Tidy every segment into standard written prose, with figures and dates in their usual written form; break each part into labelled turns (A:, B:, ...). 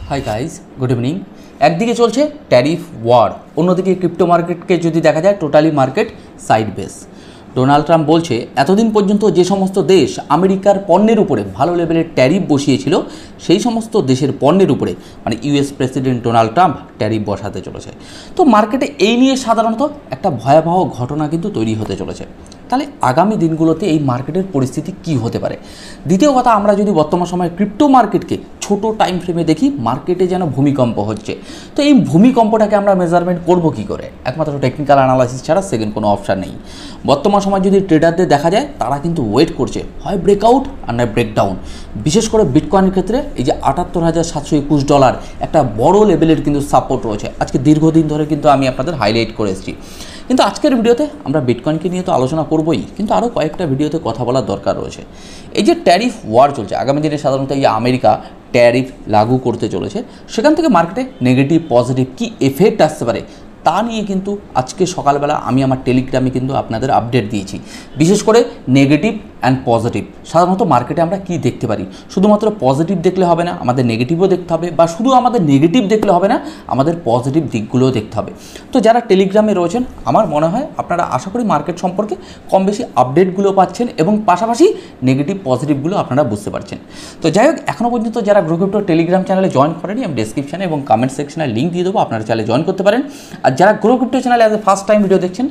A: Hi guys, good evening. একদিকে চলছে tariff war, অন্যদিকে ক্রিপ্টো মার্কেটকে যদি দেখা যায় totally market side base. Donald Trump বলছে এতদিন পর্যন্ত যে সমস্ত দেশ আমেরিকার পণ্যের উপরে ভালো লেভেলের ট্যারিফ বসিয়েছিল সেই সমস্ত দেশের পণ্যের উপরে মানে US president Donald Trump tariff বসাতে চলেছে। তো মার্কেটে এই নিয়ে সাধারণত একটা ভয়াবহ ঘটনা কিন্তু তৈরি হতে চলেছে। তাহলে আগামী দিনগুলোতে এই মার্কেটের পরিস্থিতি কি হতে পারে? দ্বিতীয় কথা, আমরা যদি বর্তমান সময়ে ক্রিপ্টো মার্কেটকে ছোট টাইম ফ্রেমে দেখি, মার্কেটে যেন ভূমিকম্প হচ্ছে। তো এই ভূমিকম্পটাকে আমরা মেজারমেন্ট করব কি করে? একমাত্র টেকনিক্যাল অ্যানালাইসিস ছাড়া সেকেন্ড কোনো অপশান নেই। বর্তমান সময় যদি ট্রেডারদের দেখা যায়, তারা কিন্তু ওয়েট করছে হয় ব্রেকআউট আর নয় ব্রেকডাউন। বিশেষ করে বিটকয়েনের ক্ষেত্রে এই যে $৭৮,৭২১ একটা বড় লেভেলের কিন্তু সাপোর্ট রয়েছে। আজকে দীর্ঘদিন ধরে কিন্তু আমি আপনাদের হাইলাইট করে এসেছি। কিন্তু আজকের ভিডিওতে আমরা বিটকয়েনকে নিয়ে তো আলোচনা করবই, কিন্তু আরও কয়েকটা ভিডিওতে কথা বলার দরকার রয়েছে। এই যে ট্যারিফ ওয়ার চলছে, আগামী দিনে সাধারণত এই আমেরিকা ট্যারিফ লাগু করতে চলেছে, সেখান থেকে মার্কেটে নেগেটিভ পজিটিভ কী এফেক্ট আসতে পারে তা নিয়ে কিন্তু আজকে সকালবেলা আমি আমার টেলিগ্রামে কিন্তু আপনাদের আপডেট দিয়েছি। বিশেষ করে নেগেটিভ অ্যান্ড পজিটিভ সাধারণত মার্কেটে আমরা কি দেখতে পারি। শুধুমাত্র পজিটিভ দেখলে হবে না, আমাদের নেগেটিভও দেখতে হবে, বা শুধু আমাদের নেগেটিভ দেখলে হবে না, আমাদের পজিটিভ দিকগুলোও দেখতে হবে। তো যারা টেলিগ্রামে রয়েছেন, আমার মনে হয় আপনারা আশা করি মার্কেট সম্পর্কে কম বেশি আপডেটগুলো পাচ্ছেন এবং পাশাপাশি নেগেটিভ পজিটিভগুলো আপনারা বুঝতে পারছেন। তো যাই হোক, এখনও পর্যন্ত যারা গ্রো ক্রিপ্টো টেলিগ্রাম চ্যানেলে জয়েন করেনি, আমি ডেসক্রিপশানে এবং কমেন্ট সেকশনে লিঙ্ক দিয়ে দেবো, আপনারা চ্যানেলে জয়েন করতে পারেন। আর যারা গ্রো ক্রিপ্টো চ্যানেলে as a first time video দেখছেন,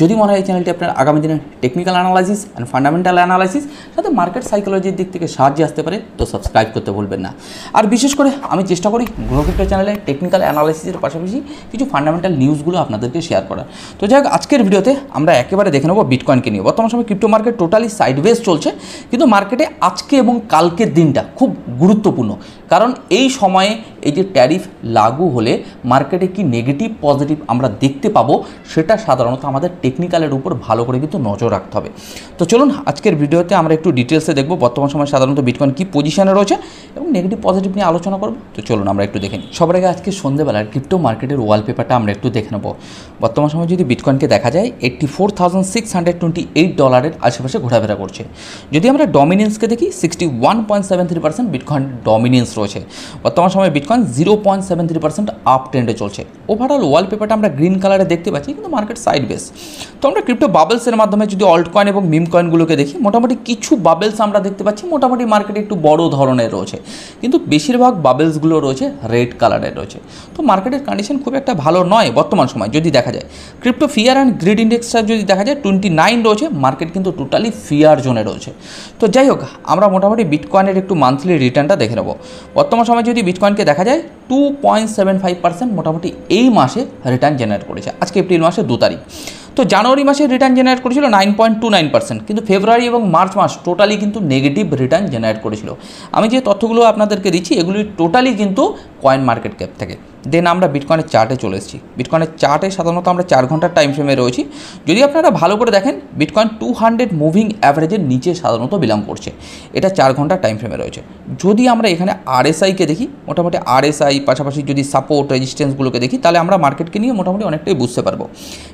A: যদি মনে হয় এই চ্যানেলটি আপনার আগামী দিনের technical analysis and fundamental analysis সাথে মার্কেট সাইকোলজির দিক থেকে সাহায্যে আসতে পারে, তো সাবস্ক্রাইব করতে ভুলবেন না। আর বিশেষ করে আমি চেষ্টা করি গ্রো ক্রিপ্টো চ্যানেলে টেকনিক্যাল অ্যানালাইসিসের পাশাপাশি কিছু ফান্ডামেন্টাল নিউজগুলো আপনাদেরকে শেয়ার করার। তো যাই হোক, আজকের ভিডিওতে আমরা একেবারে দেখে নেব বিটকয়েনকে নিয়ে। বর্তমান সময় ক্রিপ্টো মার্কেট টোটালি সাইডওয়েজ চলছে, কিন্তু মার্কেটে আজকে এবং কালকের দিনটা খুব গুরুত্বপূর্ণ। কারণ এই সময়ে এই যে ট্যারিফ লাগু হলে মার্কেটে কি নেগেটিভ পজিটিভ আমরা দেখতে পাবো, সেটা সাধারণত আমাদের টেকনিক্যালের উপর ভালো করে কিন্তু নজর রাখতে হবে। তো চলুন আজকের ভিডিওতে আমরা একটু ডিটেলসে দেখব বর্তমান সময় সাধারণত বিটকয়েন কী পজিশনে রয়েছে এবং নেগেটিভ পজিটিভ নিয়ে আলোচনা করব। তো চলুন আমরা একটু দেখে নিই। সবার আগে আজকে সন্ধ্যেবেলার ক্রিপ্টো মার্কেটের ওয়ালপেপারটা আমরা একটু দেখে নেব। বর্তমান সময় যদি বিটকয়েনকে দেখা যায় $84,628 আশেপাশে ঘোরাফেরা করছে। যদি আমরা ডমিনেন্সকে দেখি 61.73% বিটকয়েন ডমিনেন্স রয়েছে। বর্তমান সময় বিটকয়েন 0.73% আপ ট্রেন্ডে চলছে। ওভারঅল ওয়ালপেপারটা আমরা গ্রিন কালারে দেখতে পাচ্ছি, কিন্তু মার্কেট সাইড বেস। তো আমরা ক্রিপ্টো বাবলসের মাধ্যমে যদি অল্ট কয়েন এবং মিম কয়েনগুলোকে দেখি, মোটামুটি কিছু বাবলস আমরা দেখতে পাচ্ছি, মোটামুটি মার্কেটে একটু বড় ধরনের রয়েছে, কিন্তু বেশিরভাগ বাবলসগুলো রয়েছে রেড কালারের রয়েছে। তো মার্কেটের কন্ডিশন খুব একটা ভালো নয় বর্তমান সময়। যদি দেখা যায় ক্রিপ্টো ফিয়ার অ্যান্ড গ্রিড ইন্ডেক্সটা যদি দেখা যায় 29 রয়েছে, মার্কেট কিন্তু টোটালি ফিয়ার জোনে রয়েছে। তো যাই হোক, আমরা মোটামুটি বিটকয়েনের একটু মান্থলি রিটার্নটা দেখে নেব। বর্তমান সময় যদি বিটকয়েনকে দেখা যায় 2.75% মোটামুটি এই মাসে রিটার্ন জেনারেট করেছে। আজকে এপ্রিল মাসে 2 তারিখ। তো জানুয়ারি মাসে রিটার্ন জেনারেট করেছিল 9.29%, কিন্তু ফেব্রুয়ারি এবং মার্চ মাস টোটালি কিন্তু নেগেটিভ রিটার্ন জেনারেট করেছিল। আমি যে তথ্যগুলো আপনাদেরকে দিচ্ছি এগুলি টোটালি কিন্তু কয়েন মার্কেট ক্যাপ থেকে। দেন আমরা বিটকয়েনের চার্টে চলে এসেছি। বিটকয়েনের চার্টে সাধারণত আমরা 4 ঘন্টার টাইম ফ্রেমে রয়েছি। যদি আপনারা ভালো করে দেখেন, বিটকয়েন 200 মুভিং অ্যাভারেজের নিচে সাধারণত বিলং করছে। এটা 4 ঘন্টার টাইম ফ্রেমে রয়েছে। যদি আমরা এখানে আরএসআইকে দেখি, মোটামুটি আরএসআই পাশাপাশি যদি সাপোর্ট রেজিস্ট্যান্সগুলোকে দেখি, তাহলে আমরা মার্কেটকে নিয়ে মোটামুটি অনেকটাই বুঝতে পারবো।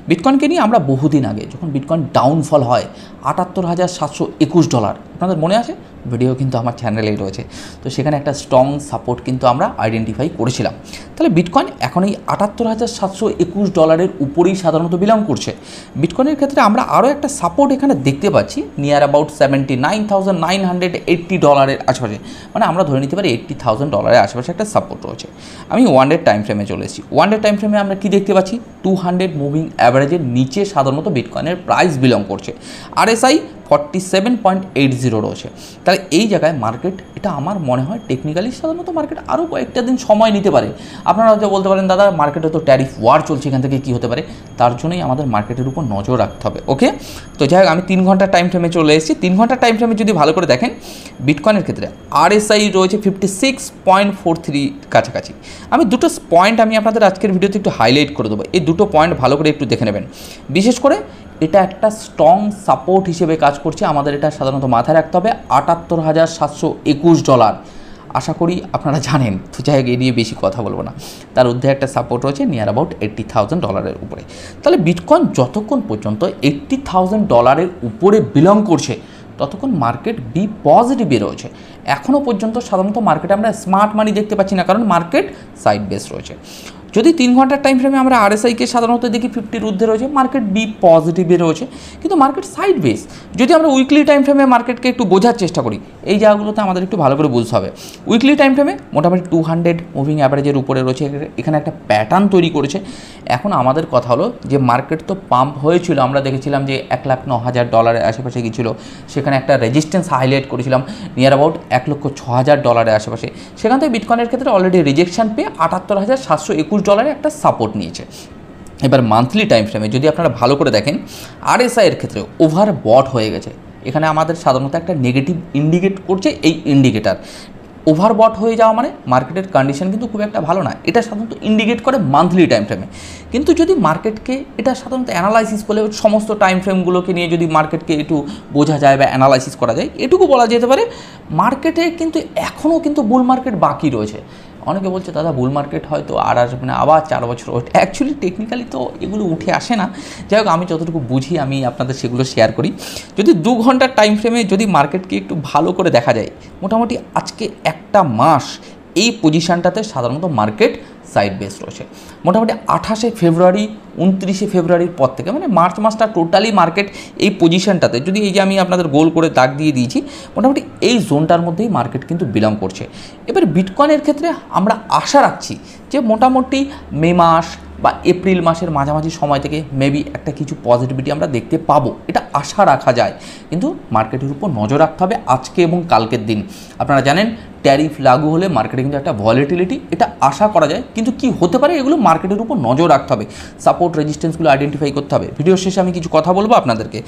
A: বিটকয়েনকে নিয়ে আমরা বহুদিন আগে যখন বিটকয়েন ডাউনফল হয় $78,721, আপনাদের মনে আছে? ভিডিও কিন্তু আমার চ্যানেলেই রয়েছে। তো সেখানে একটা স্ট্রং সাপোর্ট কিন্তু আমরা আইডেন্টিফাই করেছিলাম। তাহলে বিটকয়েন এখন এই $78,721 উপরেই সাধারণত বিলং করছে। বিটকয়েনের ক্ষেত্রে আমরা আরও একটা সাপোর্ট এখানে দেখতে পাচ্ছি নিয়ার অ্যাবাউট $79,980 আশেপাশে, মানে আমরা ধরে নিতে পারি $80,000 আশেপাশে একটা সাপোর্ট রয়েছে। আমি 1 ডে টাইম ফ্রেমে চলে এসেছি। 1 ডে টাইম ফ্রেমে আমরা কি দেখতে পাচ্ছি? 200 মুভিং অ্যাভারেজের নিচে সাধারণত বিটকয়েনের প্রাইস বিলং করছে। আরএসআই 47.80 রয়েছে। তাহলে এই জায়গায় মার্কেট, এটা আমার মনে হয় টেকনিক্যালি সাধারণত মার্কেট আরও কয়েকটা দিন সময় নিতে পারে। আপনারা হয়তো বলতে পারেন, দাদা মার্কেটে তো ট্যারিফ ওয়ার চলছে, এখান থেকে কী হতে পারে? তার জন্যই আমাদের মার্কেটের উপর নজর রাখতে হবে। ওকে, তো যাই হোক, আমি 3 ঘন্টার টাইম ফ্রেমে চলে এসেছি। 3 ঘন্টার টাইম ফ্রেমে যদি ভালো করে দেখেন, বিটকয়েনের ক্ষেত্রে আরএসআই রয়েছে 56.43 কাছাকাছি। আমি দুটো পয়েন্ট আমি আপনাদের আজকের ভিডিওতে একটু হাইলাইট করে দেবো। এই দুটো পয়েন্ট ভালো করে একটু দেখে নেবেন। বিশেষ করে এটা একটা স্ট্রং সাপোর্ট হিসেবে কাজ করছে। আমাদের এটা সাধারণত মাথায় রাখতে হবে। $78,721 আশা করি আপনারা জানেন। তো যাই হোক, এই নিয়ে বেশি কথা বলবো না। তার ঊর্ধ্বে একটা সাপোর্ট রয়েছে নিয়ার অ্যাবাউট $80,000 উপরে। তাহলে বিটকয়েন যতক্ষণ পর্যন্ত $80,000 উপরে বিলং করছে, ততক্ষণ মার্কেট বি পজিটিভে রয়েছে। এখনও পর্যন্ত সাধারণত মার্কেটে আমরা স্মার্ট মানি দেখতে পাচ্ছি না, কারণ মার্কেট সাইড বেস রয়েছে। যদি 3 ঘন্টার টাইম ফ্রেমে আমরা RSIকে সাধারণত দেখি 50-র ঊর্ধ্বে রয়েছে, মার্কেট বি পজিটিভে রয়েছে, কিন্তু মার্কেট সাইড বেস। যদি আমরা উইকলি টাইম ফ্রেমে মার্কেটকে একটু বোঝার চেষ্টা করি, এই জায়গাগুলোতে আমাদের একটু ভালো করে বুঝতে হবে। উইকলি টাইম ফ্রেমে মোটামুটি 200 মুভিং অ্যাভারেজের উপরে রয়েছে, এখানে একটা প্যাটার্ন তৈরি করেছে। এখন আমাদের কথা হলো যে মার্কেট তো পাম্প হয়েছিল, আমরা দেখেছিলাম যে $1,09,000 আশেপাশে গিয়েছিল, সেখানে একটা রেজিস্ট্যান্স হাইলাইট করেছিলাম নিয়ার অ্যাবাউট $1,06,000 আশেপাশে। সেখান থেকে বিটকয়েনের ক্ষেত্রে অলরেডি রিজেকশন পেয়ে $78,721 একটা সাপোর্ট নিয়েছে। এবার মান্থলি টাইম ফ্রেমে যদি আপনারা ভালো করে দেখেন, RSI এর ক্ষেত্রে ওভার বট হয়ে গেছে। এখানে আমাদের সাধারণত একটা নেগেটিভ ইন্ডিকেট করছে, এই ইন্ডিকেটার ওভারবট হয়ে যাওয়া মানে মার্কেটের কন্ডিশন কিন্তু খুব একটা ভালো না, এটা সাধারণত ইন্ডিকেট করে মান্থলি টাইম ফ্রেমে। কিন্তু যদি মার্কেটকে এটা সাধারণত অ্যানালাইসিস করলে সমস্ত টাইম ফ্রেমগুলোকে নিয়ে যদি মার্কেটকে একটু বোঝা যায় বা অ্যানালাইসিস করা যায়, এটুকু বলা যেতে পারে মার্কেটে কিন্তু এখনও কিন্তু বুল মার্কেট বাকি রয়েছে। অনেকে বলছে দাদা বুল মার্কেট হয়তো আর আসবে না, আবার 4 বছর ওয়েট। অ্যাকচুয়ালি টেকনিক্যালি তো এগুলো উঠে আসে না। যাই হোক, আমি যতটুকু বুঝি আমি আপনাদের সেগুলো শেয়ার করি। যদি 2 ঘন্টার টাইম ফ্রেমে যদি মার্কেটকে একটু ভালো করে দেখা যায়, মোটামুটি আজকে একটা মাস এই পজিশানটাতে সাধারণত মার্কেট সাইড বেস রয়েছে। মোটামুটি 28শে ফেব্রুয়ারি 29শে ফেব্রুয়ারির পর থেকে, মানে মার্চ মাসটা টোটালি মার্কেট এই পজিশানটাতে, যদি এই যে আমি আপনাদের গোল করে দাগ দিয়ে দিয়েছি, মোটামুটি এই জোনটার মধ্যেই মার্কেট কিন্তু বিলং করছে। এবার বিটকয়েনের ক্ষেত্রে আমরা আশা রাখছি যে মোটামুটি মে মাস বা এপ্রিল মাসের মাঝামাঝি সময় থেকে মেবি একটা কিছু পজিটিভিটি আমরা দেখতে পাবো, এটা আশা রাখা যায়। কিন্তু মার্কেটের উপর নজর রাখতে হবে আজকে এবং কালকের দিন। আপনারা জানেন ট্যারিফ লাগু হলে মার্কেটে কিন্তু একটা ভলিটিলিটি এটা আশা করা যায়, কিন্তু কি হতে পারে এগুলো মার্কেটের উপর নজর রাখতে হবে, সাপোর্ট রেজিস্ট্যান্সগুলো আইডেন্টিফাই করতে হবে। ভিডিও শেষে আমি কিছু কথা বলবো আপনাদেরকে।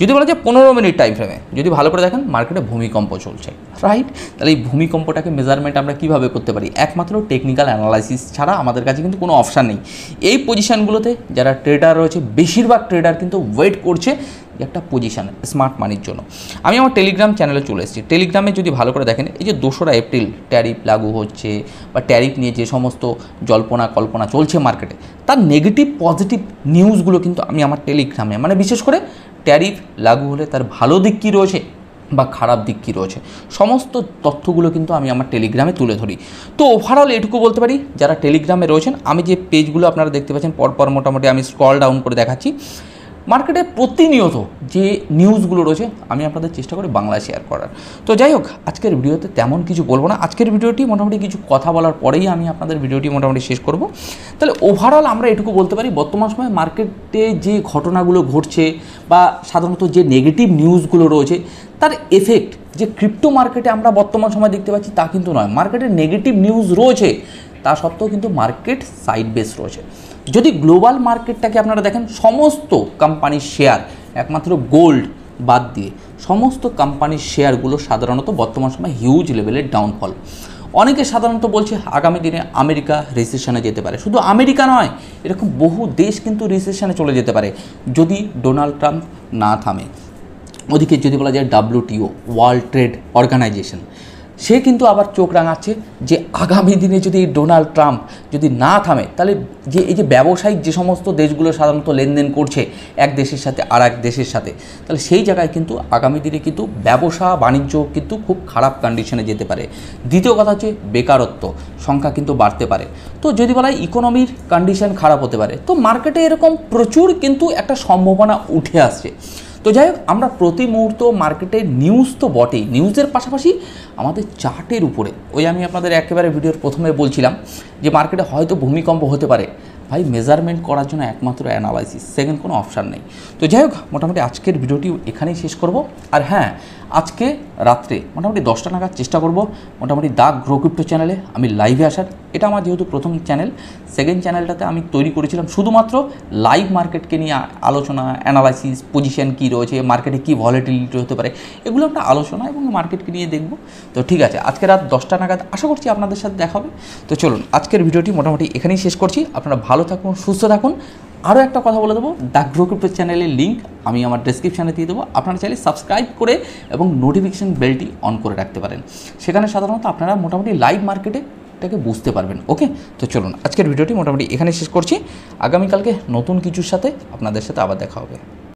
A: যদি বলা যায় 15 মিনিট টাইম ফ্রেমে যদি ভালো করে দেখেন, মার্কেটে ভূমিকম্প চলছে, রাইট? তাহলে এই ভূমিকম্পটাকে মেজারমেন্ট আমরা কীভাবে করতে পারি? একমাত্র টেকনিক্যাল অ্যানালাইসিস ছাড়া আমাদের কাছে কিন্তু কোনো অপশান নেই। এই পজিশানগুলোতে যারা ট্রেডার রয়েছে, বেশিরভাগ ট্রেডার কিন্তু ওয়েট করছে একটা পজিশান স্মার্ট মানির জন্য। আমি আমার টেলিগ্রাম চ্যানেলে চলে এসেছি। টেলিগ্রামে যদি ভালো করে দেখেন, এই যে 2রা এপ্রিল ট্যারিফ লাগু হচ্ছে বা ট্যারিফ নিয়ে যে সমস্ত জল্পনা কল্পনা চলছে মার্কেটে, তার নেগেটিভ পজিটিভ নিউজগুলো কিন্তু আমি আমার টেলিগ্রামে, মানে বিশেষ করে ট্যারিফ লাগু হলে তার ভালো দিক কী রয়েছে বা খারাপ দিক কী রয়েছে, সমস্ত তথ্যগুলো কিন্তু আমি আমার টেলিগ্রামে তুলে ধরি। তো ওভারঅল এটুকু বলতে পারি, যারা টেলিগ্রামে রয়েছেন, আমি যে পেজগুলো আপনারা দেখতে পাচ্ছেন পরপর মোটামুটি আমি স্ক্রল ডাউন করে দেখাচ্ছি, মার্কেটে প্রতিনিয়ত যে নিউজগুলো রয়েছে আমি আপনাদের চেষ্টা করি বাংলায় শেয়ার করার। তো যাই হোক, আজকের ভিডিওতে তেমন কিছু বলবো না। আজকের ভিডিওটি মোটামুটি কিছু কথা বলার পরেই আমি আপনাদের ভিডিওটি মোটামুটি শেষ করব। তাহলে ওভারঅল আমরা এটুকু বলতে পারি, বর্তমান সময়ে মার্কেটে যে ঘটনাগুলো ঘটছে বা সাধারণত যে নেগেটিভ নিউজগুলো রয়েছে, তার এফেক্ট যে ক্রিপ্টো মার্কেটে আমরা বর্তমান সময় দেখতে পাচ্ছি তা কিন্তু নয়। মার্কেটে নেগেটিভ নিউজ রয়েছে, তা সত্ত্বেও কিন্তু মার্কেট সাইড বেস রয়েছে। যদি গ্লোবাল মার্কেটটাকে আপনারা দেখেন, সমস্ত কোম্পানির শেয়ার, একমাত্র গোল্ড বাদ দিয়ে সমস্ত কোম্পানির শেয়ারগুলো সাধারণত বর্তমান সময় হিউজ লেভেলের ডাউনফল। অনেকে সাধারণত বলছে আগামী দিনে আমেরিকা রিসেশনে যেতে পারে। শুধু আমেরিকা নয়, এরকম বহু দেশ কিন্তু রিসেশনে চলে যেতে পারে যদি ডোনাল্ড ট্রাম্প না থামে। ওদিকে যদি বলা যায় WTO, ওয়ার্ল্ড ট্রেড অর্গানাইজেশন, সে কিন্তু আবার চোখ রাঙাচ্ছে যে আগামী দিনে যদি ডোনাল্ড ট্রাম্প যদি না থামে, তাহলে যে এই যে ব্যবসায়িক যে সমস্ত দেশগুলো সাধারণত লেনদেন করছে এক দেশের সাথে আর এক দেশের সাথে, তাহলে সেই জায়গায় কিন্তু আগামী দিনে কিন্তু ব্যবসা বাণিজ্য কিন্তু খুব খারাপ কন্ডিশনে যেতে পারে। দ্বিতীয় কথা হচ্ছে বেকারত্ব সংখ্যা কিন্তু বাড়তে পারে। তো যদি বলা হয় ইকোনমির কন্ডিশন খারাপ হতে পারে, তো মার্কেটে এরকম প্রচুর কিন্তু একটা সম্ভাবনা উঠে আসছে। তো যাই হোক, আমরা প্রতি মুহূর্ত মার্কেটে নিউজ তো বটেই, নিউজের পাশাপাশি আমাদের চার্টের উপরে, ওই আমি আপনাদের একেবারে ভিডিওর প্রথমে বলছিলাম যে মার্কেটে হয়তো ভূমিকম্প হতে পারে, ভাই মেজারমেন্ট করার জন্য একমাত্র অ্যানালাইসিস, সেকেন্ড কোনো অপশান নেই। তো যাই হোক, মোটামুটি আজকের ভিডিওটি এখানেই শেষ করব। আর হ্যাঁ, আজকে রাত্রে মোটামুটি 10টা নাগাদ চেষ্টা করব মোটামুটি দ্য গ্রো ক্রিপ্টো চ্যানেলে আমি লাইভে আসার। এটা আমার যেহেতু প্রথম চ্যানেল, সেকেন্ড চ্যানেলটাতে আমি তৈরি করেছিলাম শুধুমাত্র লাইভ মার্কেটকে নিয়ে আলোচনা, অ্যানালাইসিস, পজিশন কী রয়েছে, মার্কেটে কী ভলিটিলিটি হতে পারে, এগুলো একটা আলোচনা এবং মার্কেটকে নিয়ে দেখব। তো ঠিক আছে, আজকে রাত 10টা নাগাদ আশা করছি আপনাদের সাথে দেখা হবে। তো চলুন, আজকের ভিডিওটি মোটামুটি এখানেই শেষ করছি। আপনারা ভালো থাকুন, সুস্থ থাকুন। আরও একটা কথা বলে দেবো, দ্য গ্রো ক্রিপ্টো চ্যানেলের লিঙ্ক আমি আমার ডেসক্রিপশানে দিয়ে দেবো। আপনারা চাইলে সাবস্ক্রাইব করে এবং নোটিফিকেশান বেলটি অন করে রাখতে পারেন। সেখানে সাধারণত আপনারা মোটামুটি লাইভ মার্কেটে এটাকে বুঝতে পারবেন। ওকে, তো চলুন, আজকের ভিডিওটি মোটামুটি এখানে শেষ করছি। আগামীকালকে নতুন কিছুর সাথে আপনাদের সাথে আবার দেখা হবে।